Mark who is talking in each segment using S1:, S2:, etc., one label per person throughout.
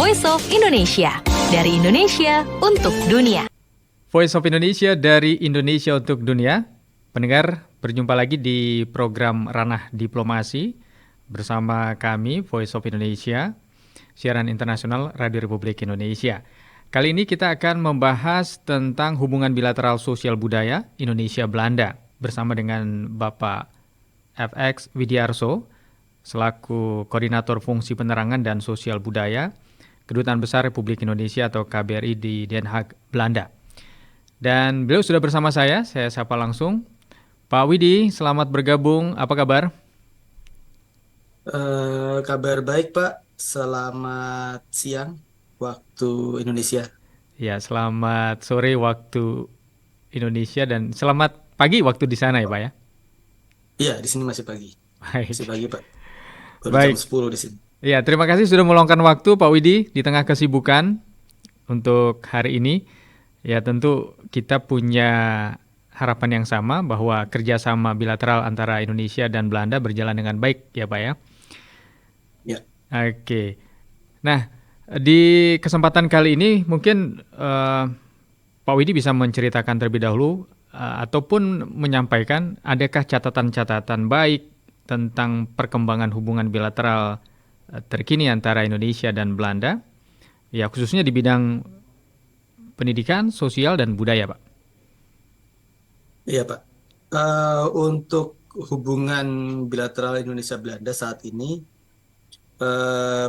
S1: Voice of Indonesia, dari Indonesia untuk dunia.
S2: Voice of Indonesia dari Indonesia untuk dunia. Pendengar, berjumpa lagi di program Ranah Diplomasi bersama kami Voice of Indonesia, siaran internasional Radio Republik Indonesia. Kali ini kita akan membahas tentang hubungan bilateral sosial budaya Indonesia-Belanda bersama dengan Bapak FX Widiarso selaku Koordinator Fungsi Penerangan dan Sosial Budaya Kedutaan Besar Republik Indonesia atau KBRI di Den Haag, Belanda. Dan beliau sudah bersama saya sapa langsung. Pak Widi, selamat bergabung. Apa kabar?
S3: Kabar baik, Pak. Selamat siang waktu Indonesia.
S2: Ya, selamat sore waktu Indonesia dan selamat pagi waktu di sana ya, Pak ya?
S3: Iya, di sini masih pagi.
S2: Baik.
S3: Masih pagi, Pak. Baru
S2: Baik.
S3: jam 10 di sini.
S2: Ya, terima kasih sudah meluangkan waktu Pak Widi di tengah kesibukan untuk hari ini. Ya, tentu kita punya harapan yang sama bahwa kerjasama bilateral antara Indonesia dan Belanda berjalan dengan baik ya Pak ya?
S3: Ya.
S2: Oke. Nah, di kesempatan kali ini mungkin Pak Widi bisa menceritakan terlebih dahulu ataupun menyampaikan adakah catatan-catatan baik tentang perkembangan hubungan bilateral terkini antara Indonesia dan Belanda, ya khususnya di bidang pendidikan, sosial, dan budaya, Pak.
S3: Iya, Pak. Untuk hubungan bilateral Indonesia-Belanda saat ini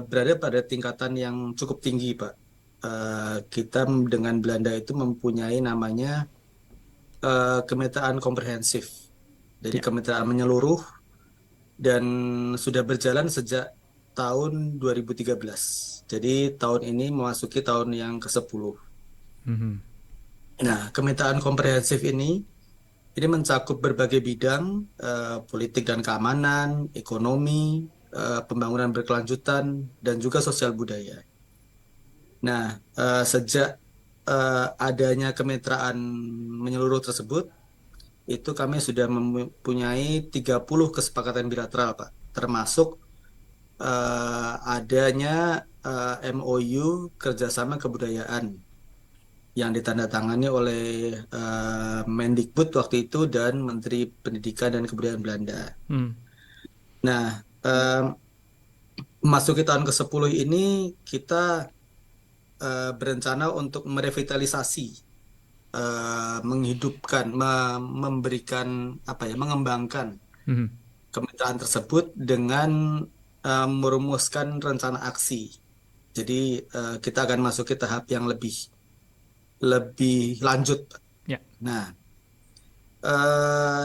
S3: berada pada tingkatan yang cukup tinggi, Pak. Kita dengan Belanda itu mempunyai namanya kemitraan komprehensif. Jadi kemitraan menyeluruh dan sudah berjalan sejak tahun 2013. Jadi tahun ini memasuki tahun yang ke-10. Nah, kemitraan komprehensif ini mencakup berbagai bidang, politik dan keamanan, ekonomi, pembangunan berkelanjutan, dan juga sosial budaya. Nah, sejak adanya kemitraan menyeluruh tersebut, itu kami sudah mempunyai 30 kesepakatan bilateral, Pak, termasuk adanya MOU kerjasama kebudayaan yang ditandatangani oleh Mendikbud waktu itu dan Menteri Pendidikan dan Kebudayaan Belanda. Nah, memasuki tahun ke-10 ini kita berencana untuk merevitalisasi, menghidupkan, memberikan mengembangkan kemitraan tersebut dengan merumuskan rencana aksi. Jadi kita akan masuk ke tahap yang lebih lanjut.
S2: Ya.
S3: Nah,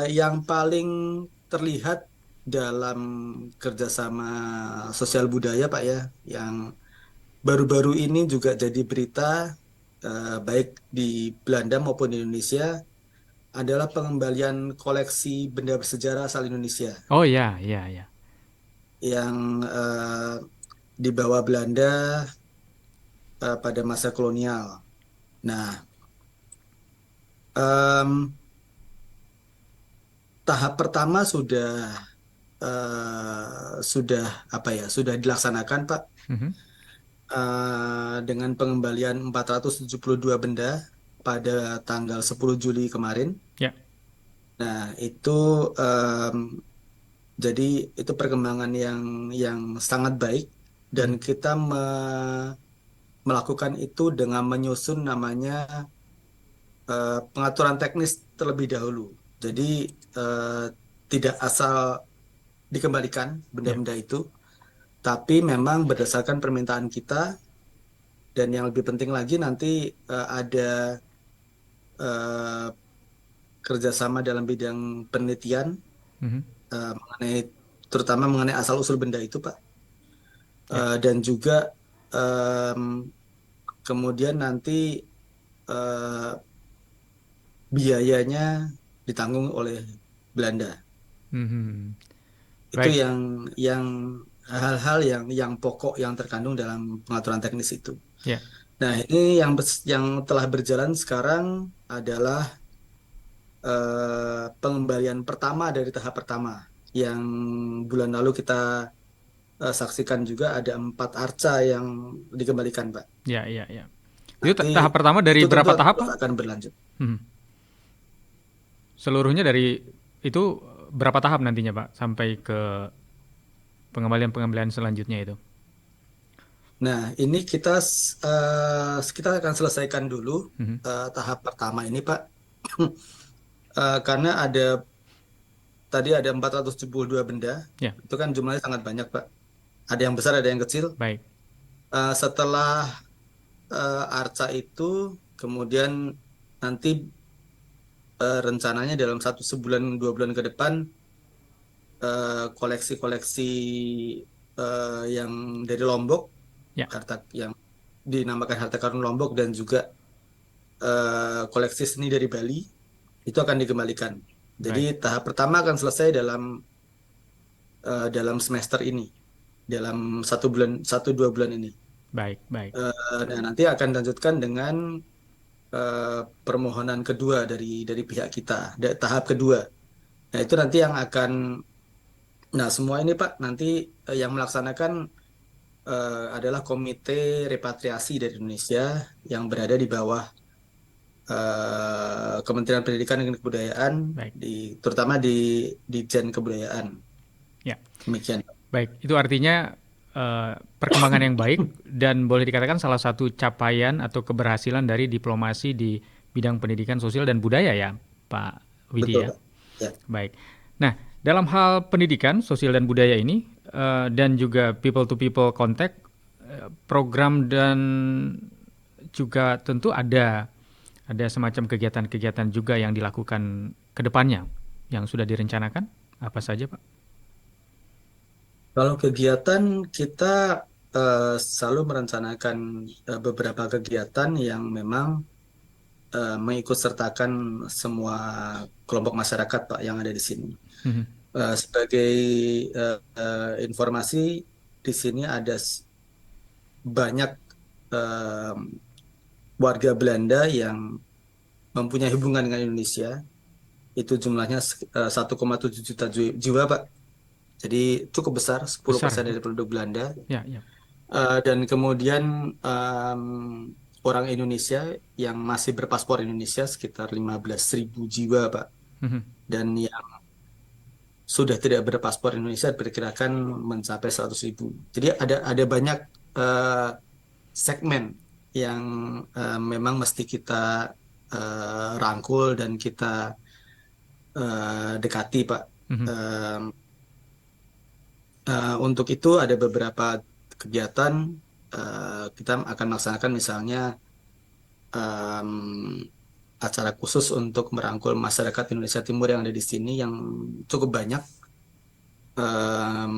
S3: yang paling terlihat dalam kerjasama sosial budaya, Pak ya, yang baru-baru ini juga jadi berita baik di Belanda maupun di Indonesia adalah pengembalian koleksi benda bersejarah asal Indonesia.
S2: Oh ya.
S3: Yang dibawa Belanda pada masa kolonial. Nah, tahap pertama sudah dilaksanakan, Pak, dengan pengembalian 472 benda pada tanggal 10 Juli kemarin.
S2: Ya.
S3: Nah, itu jadi itu perkembangan yang sangat baik dan kita melakukan itu dengan menyusun namanya pengaturan teknis terlebih dahulu. Jadi tidak asal dikembalikan benda-benda itu, tapi memang berdasarkan permintaan kita, dan yang lebih penting lagi nanti ada kerjasama dalam bidang penelitian terutama mengenai asal-usul benda itu, Pak. Dan juga kemudian nanti biayanya ditanggung oleh Belanda. Itu yang hal-hal yang pokok yang terkandung dalam pengaturan teknis itu.
S2: Ya.
S3: Nah, ini yang telah berjalan sekarang adalah pengembalian pertama dari tahap pertama yang bulan lalu kita saksikan juga ada 4 arca yang dikembalikan, Pak.
S2: Ya, ya, ya. Itu
S3: Nanti
S2: tahap pertama dari
S3: itu tentu
S2: berapa tahap,
S3: terus
S2: Pak?
S3: akan berlanjut.
S2: Hmm. Seluruhnya dari itu berapa tahap nantinya, Pak, sampai ke pengembalian-pengembalian selanjutnya itu?
S3: Nah, ini kita akan selesaikan dulu
S2: Mhm.
S3: tahap pertama ini, Pak. Karena tadi ada 472 benda,
S2: Ya,
S3: itu kan jumlahnya sangat banyak, Pak. Ada yang besar, ada yang kecil.
S2: baik.
S3: Setelah arca itu, kemudian nanti rencananya dalam 1 sebulan 2 bulan ke depan, koleksi-koleksi yang dari Lombok,
S2: Ya,
S3: harta yang dinamakan harta karun Lombok, dan juga koleksi seni dari Bali itu akan dikembalikan. Jadi
S2: baik.
S3: tahap pertama akan selesai dalam semester ini, dalam 1 2 bulan ini.
S2: Baik, baik.
S3: Nah, nanti akan dilanjutkan dengan permohonan kedua dari pihak kita, tahap kedua. Nah, itu nanti yang akan, nah semua ini Pak, nanti yang melaksanakan adalah Komite Repatriasi dari Indonesia yang berada di bawah Kementerian Pendidikan dan Kebudayaan,
S2: Baik.
S3: terutama di Ditjen Kebudayaan.
S2: Ya.
S3: Demikian.
S2: Baik, itu artinya perkembangan yang baik dan boleh dikatakan salah satu capaian atau keberhasilan dari diplomasi di bidang pendidikan sosial dan budaya ya, Pak Widi
S3: Betul,
S2: ya.
S3: Pak. Ya.
S2: Baik. Nah, dalam hal pendidikan sosial dan budaya ini dan juga people to people contact, program dan juga tentu ada semacam kegiatan-kegiatan juga yang dilakukan ke depannya yang sudah direncanakan. Apa saja, Pak?
S3: Kalau kegiatan kita selalu merencanakan beberapa kegiatan yang memang mengikut sertakan semua kelompok masyarakat Pak yang ada di sini.
S2: Mhm.
S3: Sebagai informasi, di sini ada banyak eh, warga Belanda yang mempunyai hubungan dengan Indonesia. Itu jumlahnya 1,7 juta jiwa, Pak. Jadi cukup besar,
S2: Besar
S3: 10%
S2: ya?
S3: dari penduduk Belanda.
S2: Ya, ya.
S3: Dan kemudian orang Indonesia yang masih berpaspor Indonesia sekitar 15.000 jiwa, Pak.
S2: Mhm.
S3: Dan yang sudah tidak berpaspor Indonesia diperkirakan mencapai 100.000. Jadi ada banyak eh, segmen yang memang mesti kita rangkul dan kita dekati, Pak.
S2: Mhm.
S3: Em, untuk itu ada beberapa kegiatan kita akan melaksanakan, misalnya em, acara khusus untuk merangkul masyarakat Indonesia Timur yang ada di sini yang cukup banyak em,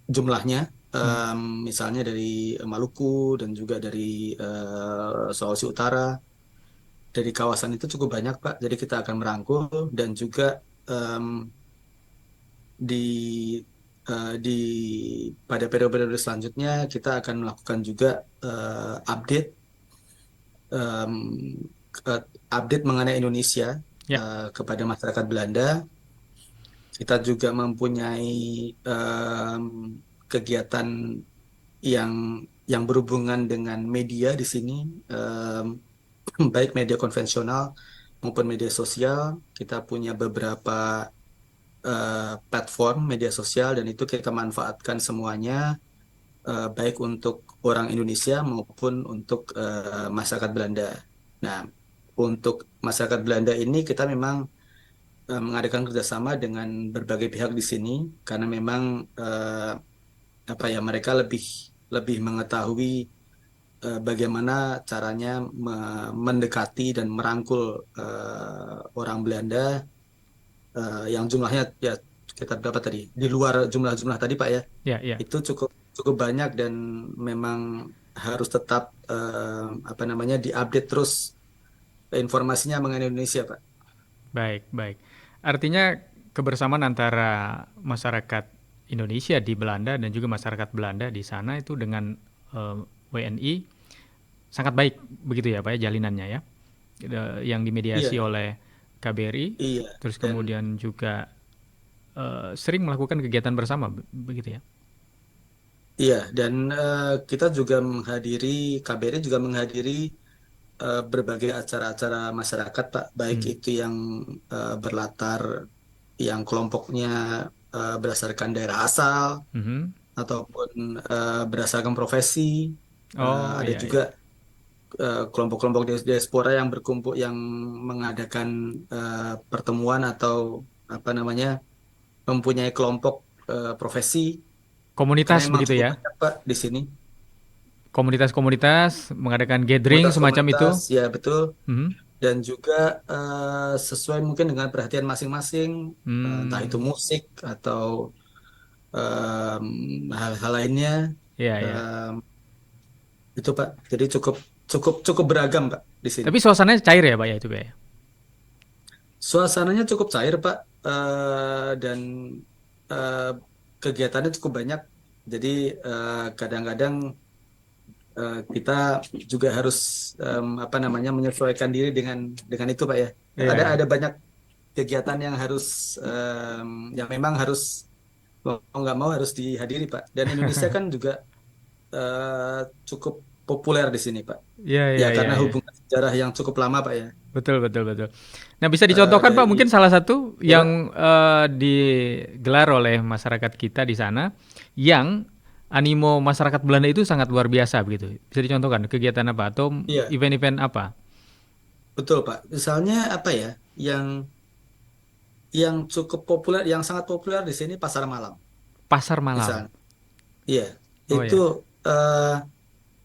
S3: jumlahnya.
S2: Mhm.
S3: Misalnya dari Maluku dan juga dari Sulawesi Utara. Dari kawasan itu cukup banyak, Pak. Jadi kita akan merangkul dan juga em, di di pada periode-periode selanjutnya kita akan melakukan juga update em, update mengenai Indonesia
S2: Ya.
S3: kepada masyarakat Belanda. Kita juga mempunyai em, kegiatan yang berhubungan dengan media di sini, em, baik media konvensional maupun media sosial. Kita punya beberapa platform media sosial dan itu kita manfaatkan semuanya, baik untuk orang Indonesia maupun untuk masyarakat Belanda. Nah, untuk masyarakat Belanda ini kita memang mengadakan kerjasama dengan berbagai pihak di sini karena memang apa ya, mereka lebih lebih mengetahui bagaimana caranya mendekati dan merangkul orang Belanda yang jumlahnya ya kita berapa tadi, di luar jumlah-jumlah tadi Pak ya,
S2: Ya, ya.
S3: itu cukup cukup banyak dan memang harus tetap apa namanya, diupdate terus informasinya mengenai Indonesia, Pak.
S2: Baik, baik. Artinya kebersamaan antara masyarakat Indonesia di Belanda dan juga masyarakat Belanda di sana itu dengan WNI sangat baik begitu ya Pak ya jalinannya ya. Yang dimediasi
S3: Iya,
S2: oleh KBRI,
S3: iya.
S2: terus
S3: Dan
S2: kemudian juga sering melakukan kegiatan bersama, begitu ya?
S3: Iya, dan kita juga KBRI juga menghadiri berbagai acara-acara masyarakat, Pak, baik
S2: Hmm.
S3: itu yang berlatar, yang kelompoknya berdasarkan daerah asal,
S2: Mhm.
S3: ataupun berdasarkan profesi.
S2: Oh
S3: Ada
S2: iya
S3: juga
S2: iya.
S3: kelompok-kelompok diaspora yang berkumpul, yang mengadakan pertemuan atau apa namanya, mempunyai kelompok profesi, karena
S2: Komunitas
S3: memang
S2: begitu
S3: cukup
S2: ya?
S3: banyak, Pak, di sini.
S2: Komunitas-komunitas mengadakan gathering semacam itu.
S3: Komunitas-komunitas, ya betul.
S2: Mhm.
S3: Dan juga sesuai mungkin dengan perhatian masing-masing, entah itu
S2: Hmm.
S3: musik atau hal-hal lainnya.
S2: Iya iya.
S3: Em, itu, Pak. Jadi cukup cukup cukup beragam, Pak, di sini.
S2: Tapi suasananya cair ya Pak ya itu Pak ya?
S3: Suasananya cukup cair, Pak. Dan eh, kegiatannya cukup banyak. Jadi kadang-kadang kita juga harus apa namanya, menyesuaikan diri dengan itu, Pak, ya.
S2: Iya iya.
S3: Ada banyak kegiatan yang harus yang memang harus, mau nggak mau harus dihadiri, Pak. Dan Indonesia kan juga eh, cukup populer di sini, Pak.
S2: Iya
S3: Ya
S2: iya iya
S3: karena
S2: iya.
S3: hubungan sejarah yang cukup lama, Pak, ya.
S2: Betul betul betul. Nah, bisa dicontohkan Pak
S3: Dari,
S2: mungkin salah satu
S3: ya, Pak.
S2: yang digelar oleh masyarakat kita di sana yang animo masyarakat Belanda itu sangat luar biasa begitu. Bisa dicontohkan kegiatan apa atau
S3: Iya,
S2: event-event apa?
S3: betul, Pak. Misalnya apa ya, yang cukup populer, yang sangat populer di sini, pasar malam,
S2: Pasar malam.
S3: misalnya. Iya,
S2: Oh
S3: itu
S2: ya.
S3: eh,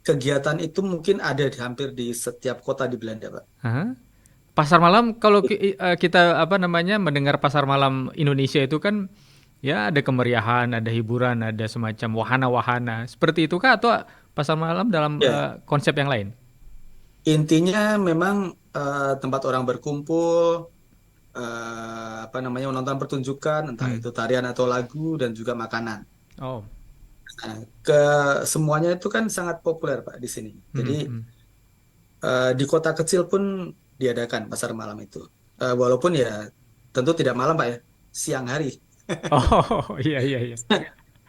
S3: kegiatan itu mungkin ada hampir di setiap kota di Belanda, Pak.
S2: Hah? Pasar malam kalau kita apa namanya mendengar pasar malam Indonesia itu kan ya ada kemeriahan, ada hiburan, ada semacam wahana-wahana. Seperti itu kah atau pasar malam dalam
S3: Ya,
S2: konsep yang lain?
S3: intinya memang tempat orang berkumpul, apa namanya, menonton pertunjukan, entah
S2: Hmm.
S3: itu tarian atau lagu, dan juga makanan.
S2: Oh.
S3: Nah, ke semuanya itu kan sangat populer, Pak, di sini. Jadi
S2: Hmm, hmm.
S3: di kota kecil pun diadakan pasar malam itu. Walaupun ya tentu tidak malam, Pak, ya, siang hari,
S2: Oh, iya iya iya.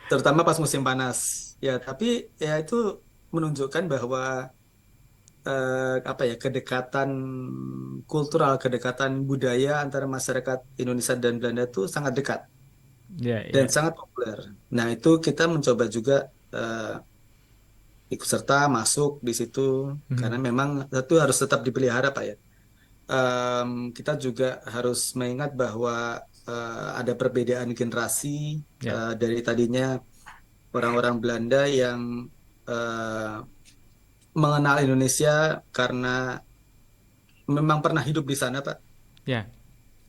S3: terutama pas musim panas. Ya, tapi ya itu menunjukkan bahwa apa ya, kedekatan kultural, kedekatan budaya antara masyarakat Indonesia dan Belanda itu sangat dekat
S2: Iya
S3: dan
S2: iya.
S3: sangat populer. Nah, itu kita mencoba juga eh, ikut serta masuk di situ,
S2: Mhm.
S3: karena memang itu harus tetap dipelihara, Pak, ya. Kita juga harus mengingat bahwa ada perbedaan generasi,
S2: Ya.
S3: dari tadinya orang-orang Belanda yang eh, mengenal Indonesia karena memang pernah hidup di sana, Pak.
S2: Ya.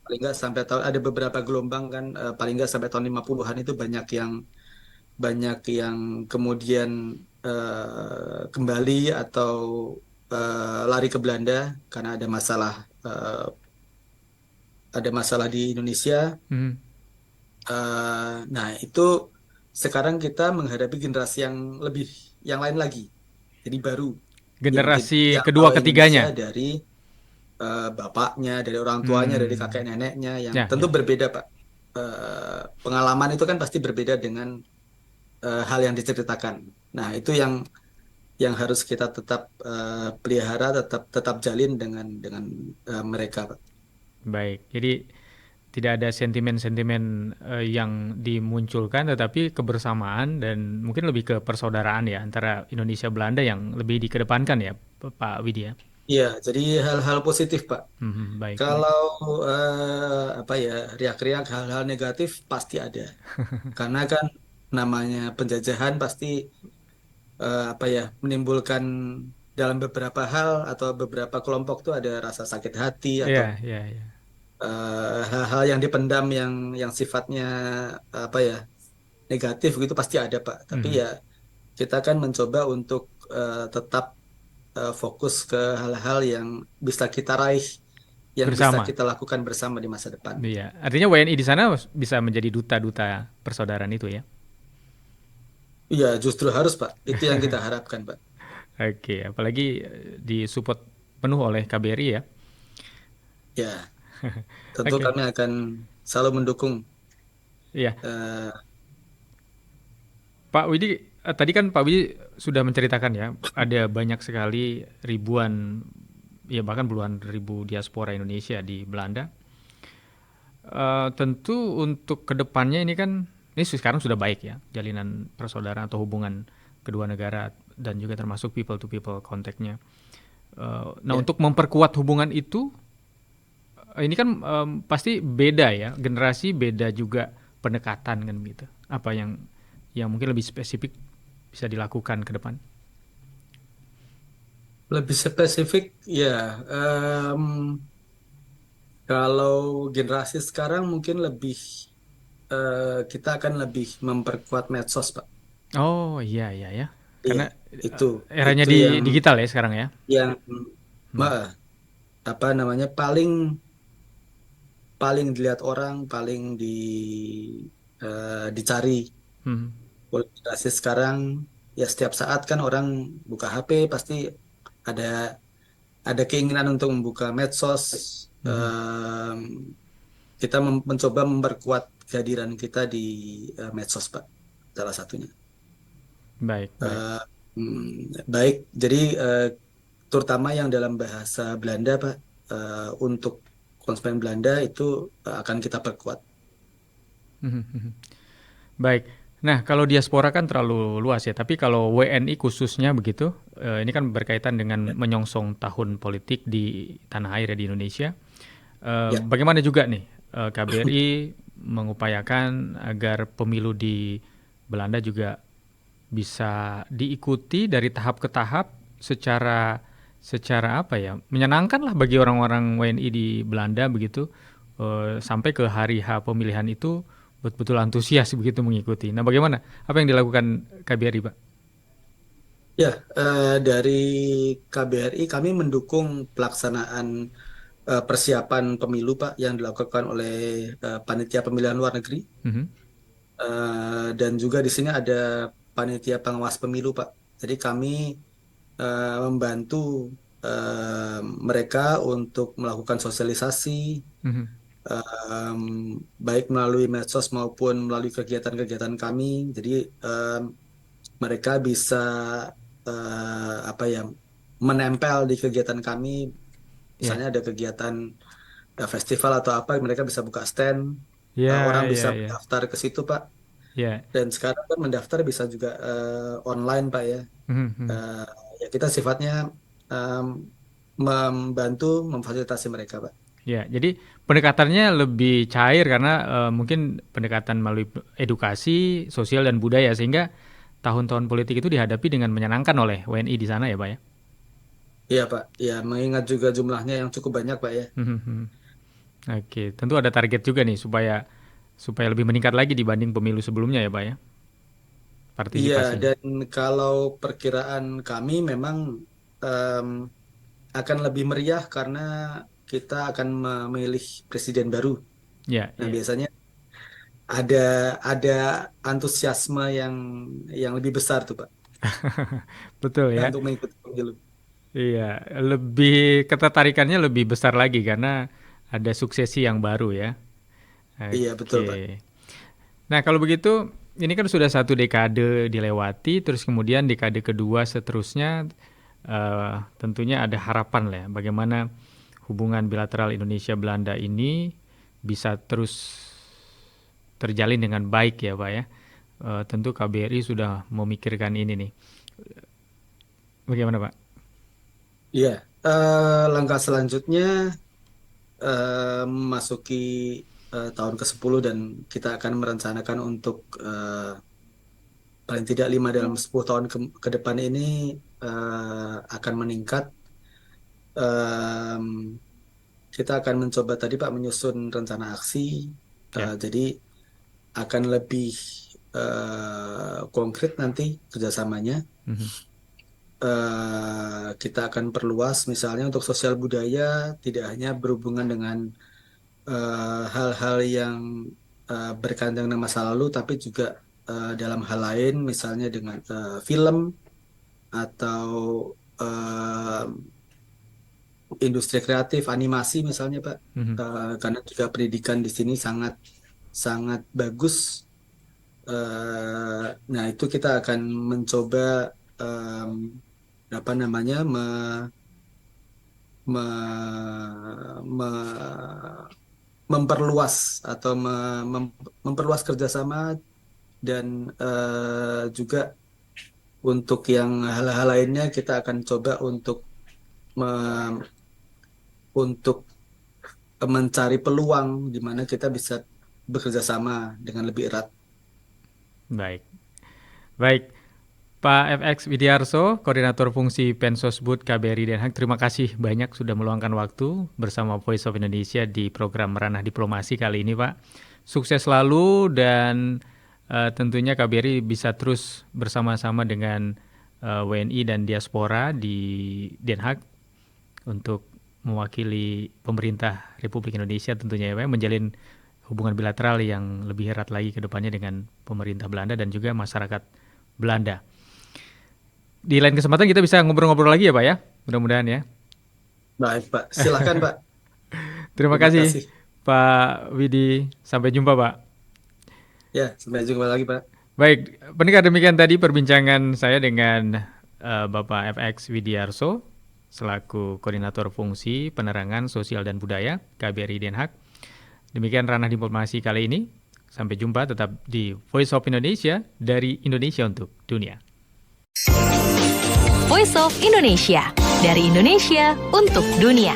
S3: Paling nggak sampai tahun, ada beberapa gelombang kan, paling nggak sampai tahun 50-an itu banyak yang kemudian kembali atau lari ke Belanda karena eh, ada masalah di Indonesia.
S2: Mhm.
S3: Nah, itu sekarang kita menghadapi generasi yang lebih, yang lain lagi, jadi baru,
S2: Generasi
S3: yang tahu
S2: kedua
S3: Indonesia
S2: ketiganya.
S3: dari bapaknya, dari orang tuanya, dari kakek
S2: Hmm.
S3: neneknya, yang
S2: Ya,
S3: tentu
S2: ya.
S3: berbeda, Pak. Pengalaman itu kan pasti berbeda dengan hal yang diceritakan. Nah, itu yang harus kita tetap pelihara, tetap tetap jalin dengan mereka, Pak.
S2: Baik. Jadi tidak ada sentimen-sentimen yang dimunculkan tetapi kebersamaan dan mungkin lebih ke persaudaraan ya antara Indonesia Belanda yang lebih dikedepankan ya Pak Widya.
S3: Iya, jadi hal-hal positif, Pak.
S2: Mhm. Baik, baik.
S3: Kalau apa ya, riak-riak hal-hal negatif pasti ada. Karena kan namanya penjajahan pasti apa ya, menimbulkan dalam beberapa hal atau beberapa kelompok tuh ada rasa sakit hati, atau
S2: Iya, iya, iya.
S3: hal-hal yang dipendam, yang sifatnya apa ya, negatif gitu, pasti ada, Pak. Tapi
S2: Mhm.
S3: ya kita kan mencoba untuk tetap fokus ke hal-hal yang bisa kita raih, yang bisa
S2: Bersama.
S3: kita lakukan bersama di masa depan.
S2: Iya. Artinya WNI di sana bisa menjadi duta-duta persaudaraan itu ya.
S3: Iya, justru harus, Pak. Itu yang kita harapkan, Pak.
S2: Oke, apalagi disupport penuh oleh KBRI ya.
S3: Ya, tentu
S2: Oke.
S3: kami akan selalu mendukung
S2: Iya,
S3: Eh,
S2: Pak Widi, tadi kan Pak Widi sudah menceritakan ya, ada banyak sekali ribuan, ya bahkan puluhan ribu diaspora Indonesia di Belanda. Tentu untuk kedepannya ini kan, ini sekarang sudah baik ya, jalinan persaudaraan atau hubungan kedua negara dan juga termasuk people to people kontaknya. Nah
S3: ya,
S2: untuk memperkuat hubungan itu, ini kan pasti beda ya, generasi beda juga pendekatan kan gitu. Apa yang mungkin lebih spesifik bisa dilakukan ke depan?
S3: lebih spesifik ya. em, Kalau generasi sekarang mungkin lebih kita akan lebih memperkuat medsos, Pak.
S2: Oh iya iya ya,
S3: Iya,
S2: karena
S3: itu
S2: eranya
S3: itu
S2: di
S3: yang
S2: digital ya sekarang ya.
S3: yang
S2: Hmm.
S3: apa namanya paling paling dilihat orang, paling dicari
S2: Hmm.
S3: oleh generasi sekarang. Ya setiap saat kan orang buka HP pasti ada ada keinginan untuk membuka medsos.
S2: Hmm.
S3: Em, kita mencoba memperkuat kehadiran kita di medsos, Pak. Salah satunya.
S2: Baik baik.
S3: Eh, Baik, jadi terutama yang dalam bahasa Belanda, Pak, untuk konsumen Belanda itu akan kita perkuat.
S2: Hmm. Hmm. Baik. Nah, kalau diaspora kan terlalu luas ya, tapi kalau WNI khususnya begitu, ini kan berkaitan dengan
S3: Ya,
S2: menyongsong tahun politik di tanah air ya di Indonesia.
S3: ya,
S2: Bagaimana juga nih KBRI mengupayakan agar pemilu di Belanda juga bisa diikuti dari tahap ke tahap secara secara apa ya, menyenangkan lah bagi orang-orang WNI di Belanda begitu, sampai ke hari H pemilihan itu betul-betul antusias begitu mengikuti. Nah, bagaimana? Apa yang dilakukan KBRI, Pak?
S3: ya. Dari KBRI kami mendukung pelaksanaan persiapan pemilu, Pak, yang dilakukan oleh panitia pemilihan luar negeri.
S2: Mhm.
S3: Dan juga di sini ada panitia pengawas pemilu, Pak. Jadi kami membantu mereka untuk melakukan sosialisasi,
S2: Mhm.
S3: em, baik melalui medsos maupun melalui kegiatan-kegiatan kami. Jadi em, mereka bisa apa ya, menempel di kegiatan kami.
S2: Ya.
S3: Misalnya ada kegiatan festival atau apa, mereka bisa buka stand. Orang
S2: Ya,
S3: bisa
S2: ya, ya.
S3: mendaftar ke situ, Pak.
S2: Ya.
S3: Dan sekarang kan mendaftar bisa juga online, Pak ya.
S2: Mhm, mhm.
S3: Eh, Ya kita sifatnya em, membantu memfasilitasi mereka, Pak.
S2: Ya, jadi pendekatannya lebih cair karena mungkin pendekatan melalui edukasi, sosial dan budaya sehingga tahun-tahun politik itu dihadapi dengan menyenangkan oleh WNI di sana ya, Pak ya.
S3: Iya, Pak. Ya, mengingat juga jumlahnya yang cukup banyak, Pak ya.
S2: Mhm, mhm. Oke, tentu ada target juga nih supaya supaya lebih meningkat lagi dibanding pemilu sebelumnya ya, Pak ya,
S3: Iya,
S2: partisipasinya.
S3: dan kalau perkiraan kami memang em, akan lebih meriah karena kita akan memilih presiden baru.
S2: Ya,
S3: Nah,
S2: ya.
S3: biasanya ada ada antusiasme yang lebih besar tuh, Pak,
S2: Betul ya.
S3: untuk mengikuti pemilu.
S2: Iya, lebih ketertarikannya lebih besar lagi karena ada suksesi yang baru ya.
S3: Iya, betul, Pak.
S2: Oke. Nah, kalau begitu ini kan sudah satu dekade dilewati, terus kemudian dekade kedua seterusnya tentunya ada harapan lah ya, bagaimana hubungan bilateral Indonesia Belanda ini bisa terus terjalin dengan baik ya Pak ya. Tentu KBRI sudah memikirkan ini nih. Bagaimana Pak?
S3: Iya, langkah selanjutnya memasuki tahun ke-10 dan kita akan merencanakan untuk paling tidak 5 dalam 10 tahun ke depan ini akan meningkat. Em, kita akan mencoba tadi Pak menyusun rencana aksi.
S2: Ya.
S3: Jadi akan lebih konkret nanti kerjasamanya.
S2: Mhm.
S3: Kita akan perluas misalnya untuk sosial budaya tidak hanya berhubungan dengan hal-hal yang berkaitan dengan masa lalu, tapi juga dalam hal lain, misalnya dengan film atau eh, industri kreatif, animasi misalnya, Pak.
S2: Mhm.
S3: Karena juga pendidikan di sini sangat sangat bagus. Nah, itu kita akan mencoba apa namanya me- memperluas atau memperluas kerjasama dan juga untuk yang hal-hal lainnya kita akan coba me- untuk mencari peluang di mana kita bisa bekerja sama dengan lebih erat.
S2: Baik. Baik. Pak FX Widiarso, Koordinator Fungsi Pensosbud KBRI Den Haag, terima kasih banyak sudah meluangkan waktu bersama Voice of Indonesia di program Ranah Diplomasi kali ini, Pak. Sukses selalu dan tentunya KBRI bisa terus bersama-sama dengan WNI dan diaspora di Den Haag untuk mewakili pemerintah Republik Indonesia tentunya ya, Pak, menjalin hubungan bilateral yang lebih erat lagi ke depannya dengan pemerintah Belanda dan juga masyarakat Belanda. Di lain kesempatan kita bisa ngobrol-ngobrol lagi ya Pak ya, mudah-mudahan ya.
S3: Baik, Pak. Silakan, Pak.
S2: Terima
S3: Terima
S2: kasih
S3: kasih.
S2: Pak Widi, sampai jumpa Pak.
S3: Ya, sampai jumpa lagi, Pak.
S2: Baik, pendengar demikian tadi perbincangan saya dengan Bapak FX Widiarso selaku Koordinator Fungsi Penerangan Sosial dan Budaya KBRI Den Haag. Demikian ranah diplomasi kali ini. Sampai jumpa tetap di Voice of Indonesia dari Indonesia untuk dunia.
S1: Voice of Indonesia, dari Indonesia untuk dunia.